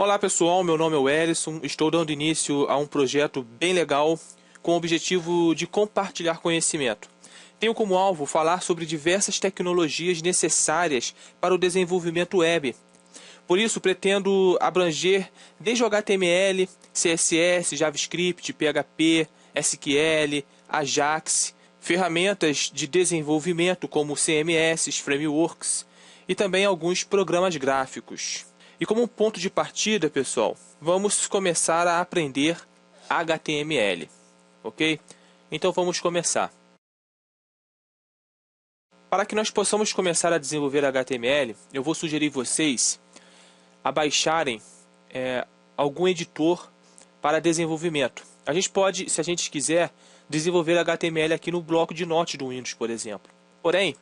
Olá pessoal, meu nome é Wellison, estou dando início a um projeto bem legal com o objetivo de compartilhar conhecimento. Tenho como alvo falar sobre diversas tecnologias necessárias para o desenvolvimento web. Por isso pretendo abranger desde o HTML, CSS, JavaScript, PHP, SQL, Ajax, ferramentas de desenvolvimento como CMS, frameworks e também alguns programas gráficos. E como ponto de partida, pessoal, vamos começar a aprender HTML, ok? Então vamos começar. Para que nós possamos começar a desenvolver HTML, eu vou sugerir vocês a baixarem algum editor para desenvolvimento. A gente pode, se a gente quiser, desenvolver HTML aqui no bloco de notas do Windows, por exemplo. Porém,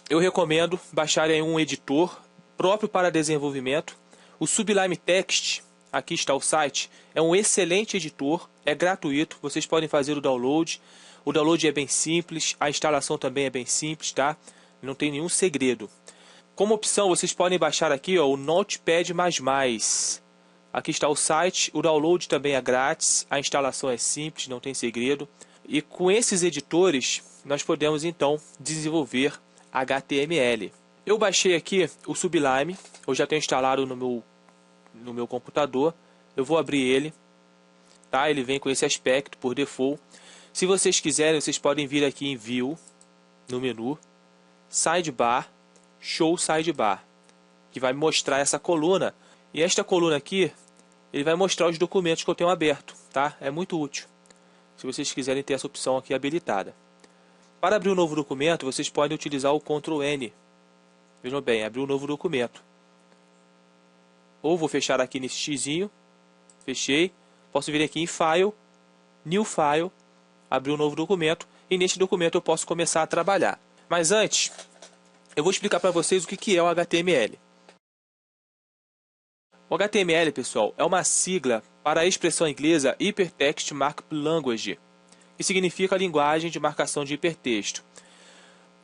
eu recomendo baixarem um editor próprio para desenvolvimento. O Sublime Text, aqui está o site, é um excelente editor, é gratuito, vocês podem fazer o download. O download é bem simples, a instalação também é bem simples, tá? Não tem nenhum segredo. Como opção, vocês podem baixar aqui o Notepad++. Aqui está o site, o download também é grátis, a instalação é simples, não tem segredo. E com esses editores, nós podemos então desenvolver HTML. Eu baixei aqui o Sublime, eu já tenho instalado no meu computador. Eu vou abrir ele, tá? Ele vem com esse aspecto por default. Se vocês quiserem, vocês podem vir aqui em View, no menu, Sidebar, Show Sidebar, que vai mostrar essa coluna. E esta coluna aqui, ele vai mostrar os documentos que eu tenho aberto, tá? É muito útil, se vocês quiserem ter essa opção aqui habilitada. Para abrir um novo documento, vocês podem utilizar o Ctrl N. Vejam bem, abrir um novo documento. Ou vou fechar aqui nesse xizinho, fechei. Posso vir aqui em File, New File, abrir um novo documento. E neste documento eu posso começar a trabalhar. Mas antes, eu vou explicar para vocês o que é o HTML. O HTML, pessoal, é uma sigla para a expressão inglesa Hypertext Markup Language, que significa linguagem de marcação de hipertexto.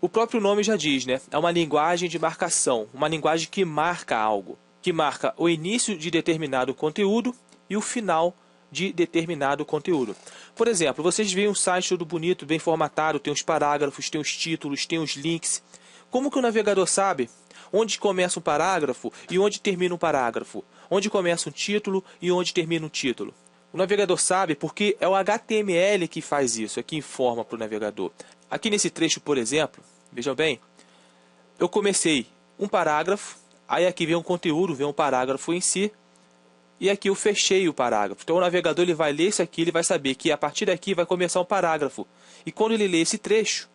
O próprio nome já diz, né? É uma linguagem de marcação, uma linguagem que marca algo, que marca o início de determinado conteúdo e o final de determinado conteúdo. Por exemplo, vocês veem um site todo bonito, bem formatado, tem os parágrafos, tem os títulos, tem os links. Como que o navegador sabe onde começa um parágrafo e onde termina um parágrafo? Onde começa um título e onde termina um título? O navegador sabe porque é o HTML que faz isso, é que informa para o navegador. Aqui nesse trecho, por exemplo, vejam bem, eu comecei um parágrafo, aí aqui vem um conteúdo, vem um parágrafo em si, e aqui eu fechei o parágrafo. Então o navegador ele vai ler isso aqui, ele vai saber que a partir daqui vai começar um parágrafo. E quando ele lê esse trecho,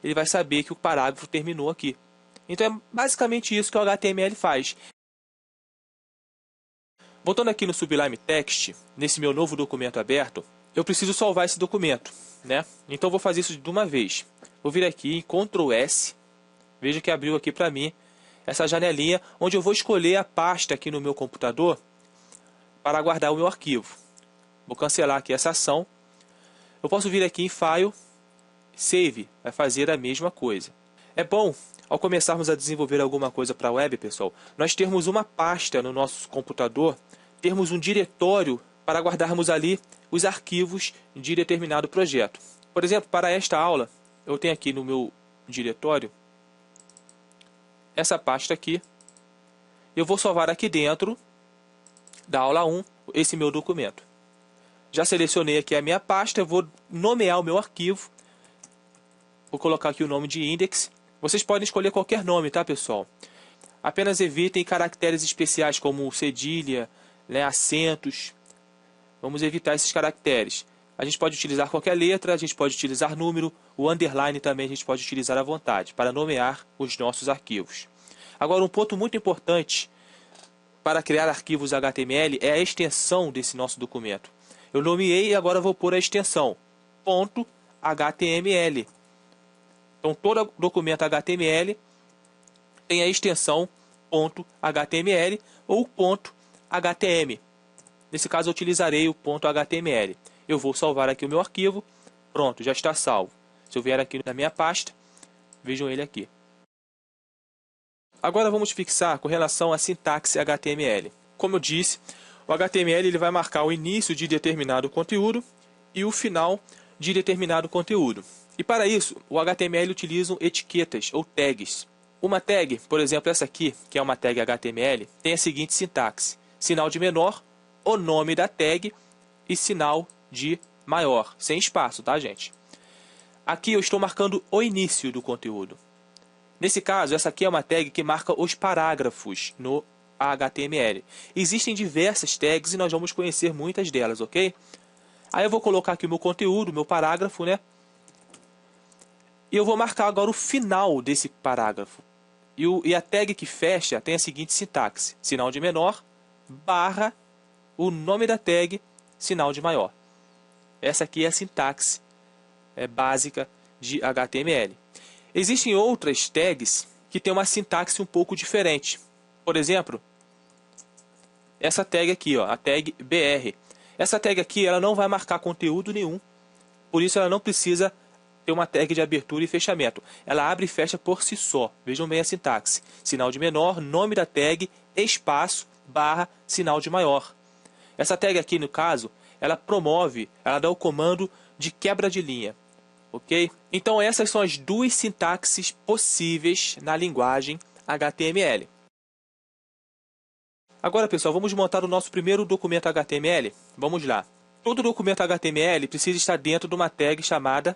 ele vai saber que o parágrafo terminou aqui. Então é basicamente isso que o HTML faz. Voltando aqui no Sublime Text, nesse meu novo documento aberto, eu preciso salvar esse documento, né? Então eu vou fazer isso de uma vez. Vou vir aqui em Ctrl S, veja que abriu aqui para mim essa janelinha, onde eu vou escolher a pasta aqui no meu computador para guardar o meu arquivo. Vou cancelar aqui essa ação. Eu posso vir aqui em File, Save, vai fazer a mesma coisa. É bom, ao começarmos a desenvolver alguma coisa para a web, pessoal, nós termos uma pasta no nosso computador, termos um diretório para guardarmos ali os arquivos de determinado projeto. Por exemplo, para esta aula, eu tenho aqui no meu diretório essa pasta aqui. Eu vou salvar aqui dentro da aula 1 esse meu documento. Já selecionei aqui a minha pasta, eu vou nomear o meu arquivo. Vou colocar aqui o nome de index. Vocês podem escolher qualquer nome, tá, pessoal? Apenas evitem caracteres especiais como cedilha, né, acentos. Vamos evitar esses caracteres. A gente pode utilizar qualquer letra, a gente pode utilizar número, o underline também a gente pode utilizar à vontade para nomear os nossos arquivos. Agora, um ponto muito importante para criar arquivos HTML é a extensão desse nosso documento. Eu nomeei e agora vou pôr a extensão .html. Então, todo documento HTML tem a extensão .html ou .htm. Nesse caso, eu utilizarei o .html. Eu vou salvar aqui o meu arquivo. Pronto, já está salvo. Se eu vier aqui na minha pasta, vejam ele aqui. Agora vamos fixar com relação à sintaxe HTML. como eu disse, o HTML ele vai marcar o início de determinado conteúdo e o final de determinado conteúdo. E para isso, o HTML utiliza etiquetas ou tags. Uma tag, por exemplo, essa aqui, que é uma tag HTML, tem a seguinte sintaxe: sinal de menor, o nome da tag e sinal de maior, sem espaço, tá, gente? Aqui eu estou marcando o início do conteúdo. Nesse caso, essa aqui é uma tag que marca os parágrafos no HTML. Existem diversas tags e nós vamos conhecer muitas delas, ok? Aí eu vou colocar aqui o meu conteúdo, o meu parágrafo, né? E eu vou marcar agora o final desse parágrafo. E a tag que fecha tem a seguinte sintaxe: sinal de menor, barra, o nome da tag, sinal de maior. Essa aqui é a sintaxe básica de HTML. Existem outras tags que têm uma sintaxe um pouco diferente. Por exemplo, essa tag aqui, ó, a tag BR. Essa tag aqui ela não vai marcar conteúdo nenhum, por isso ela não precisa ter uma tag de abertura e fechamento. Ela abre e fecha por si só. Vejam bem a sintaxe: sinal de menor, nome da tag, espaço, barra, sinal de maior. Essa tag aqui, no caso, ela promove, ela dá o comando de quebra de linha. Ok? Então essas são as duas sintaxes possíveis na linguagem HTML. Agora, pessoal, vamos montar o nosso primeiro documento HTML. Vamos lá. Todo documento HTML precisa estar dentro de uma tag chamada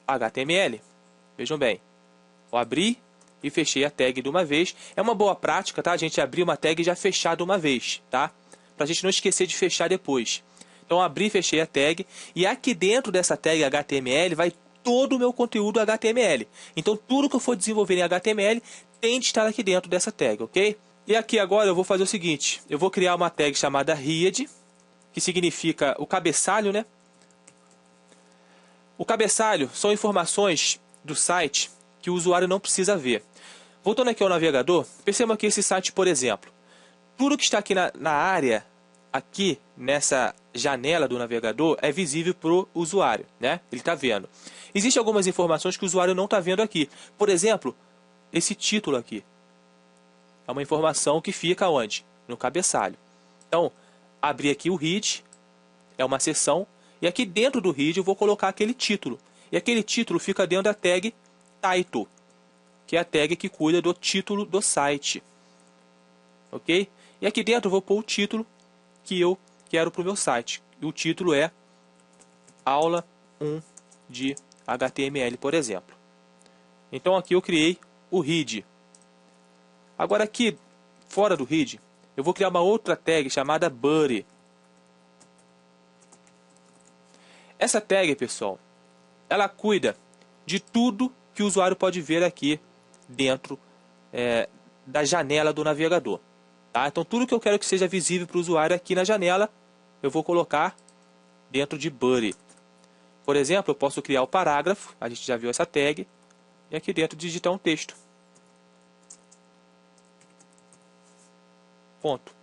HTML. Vejam bem. Eu abri e fechei a tag de uma vez. É uma boa prática, tá? A gente abrir uma tag e já fechar de uma vez, tá? Para a gente não esquecer de fechar depois. Então, abri e fechei a tag. E aqui dentro dessa tag HTML vai todo o meu conteúdo HTML. Então, tudo que eu for desenvolver em HTML tem de estar aqui dentro dessa tag, ok? E aqui agora eu vou fazer o seguinte: eu vou criar uma tag chamada head, que significa o cabeçalho, né? O cabeçalho são informações do site que o usuário não precisa ver. Voltando aqui ao navegador, percebam que esse site, por exemplo, tudo que está aqui na área, aqui nessa janela do navegador, é visível para o usuário, né? Ele está vendo. Existem algumas informações que o usuário não está vendo aqui. Por exemplo, esse título aqui. É uma informação que fica onde? No cabeçalho. Então, abri aqui o head, é uma seção, e aqui dentro do head eu vou colocar aquele título. E aquele título fica dentro da tag title, que é a tag que cuida do título do site. Ok? E aqui dentro eu vou pôr o título que eu quero para o meu site. E o título é aula 1 de HTML, por exemplo. Então aqui eu criei o head. Agora aqui, fora do head, eu vou criar uma outra tag chamada body. Essa tag, pessoal, ela cuida de tudo que o usuário pode ver aqui dentro da janela do navegador. Tá? Então tudo que eu quero que seja visível para o usuário aqui na janela, eu vou colocar dentro de body. Por exemplo, eu posso criar o parágrafo, a gente já viu essa tag, e aqui dentro digitar um texto. Ponto.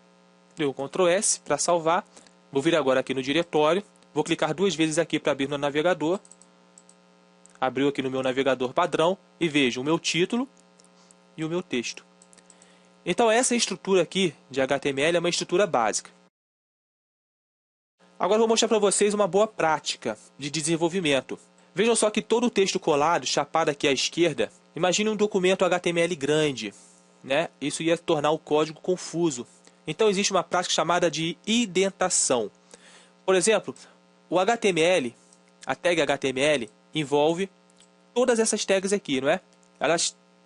Deu Ctrl S para salvar. Vou vir agora aqui no diretório. Vou clicar duas vezes aqui para abrir no navegador. Abriu aqui no meu navegador padrão. E vejo o meu título e o meu texto. Então essa estrutura aqui de HTML é uma estrutura básica. Agora eu vou mostrar para vocês uma boa prática de desenvolvimento. Vejam só que todo o texto colado, chapado aqui à esquerda, imagine um documento HTML grande, né? Isso ia tornar o código confuso. Então existe uma prática chamada de indentação. Por exemplo, o HTML, a tag HTML, envolve todas essas tags aqui, não é?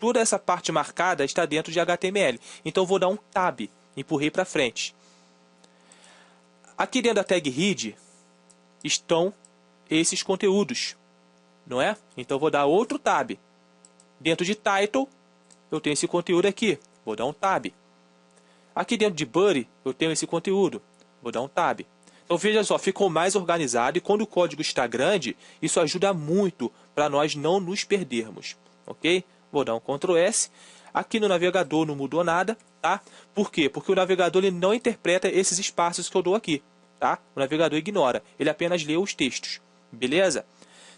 Toda essa parte marcada está dentro de HTML. Então eu vou dar um tab, empurrei para frente. Aqui dentro da tag head estão esses conteúdos, não é? Então eu vou dar outro tab. Dentro de title, eu tenho esse conteúdo aqui, vou dar um tab. Aqui dentro de body, eu tenho esse conteúdo, vou dar um tab. Então veja só, ficou mais organizado e quando o código está grande, isso ajuda muito para nós não nos perdermos, ok? Vou dar um Ctrl S. Aqui no navegador não mudou nada, tá? Por quê? Porque o navegador ele não interpreta esses espaços que eu dou aqui, tá? O navegador ignora, ele apenas lê os textos, beleza?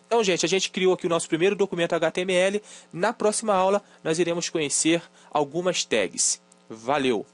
Então, gente, a gente criou aqui o nosso primeiro documento HTML. Na próxima aula, nós iremos conhecer algumas tags. Valeu!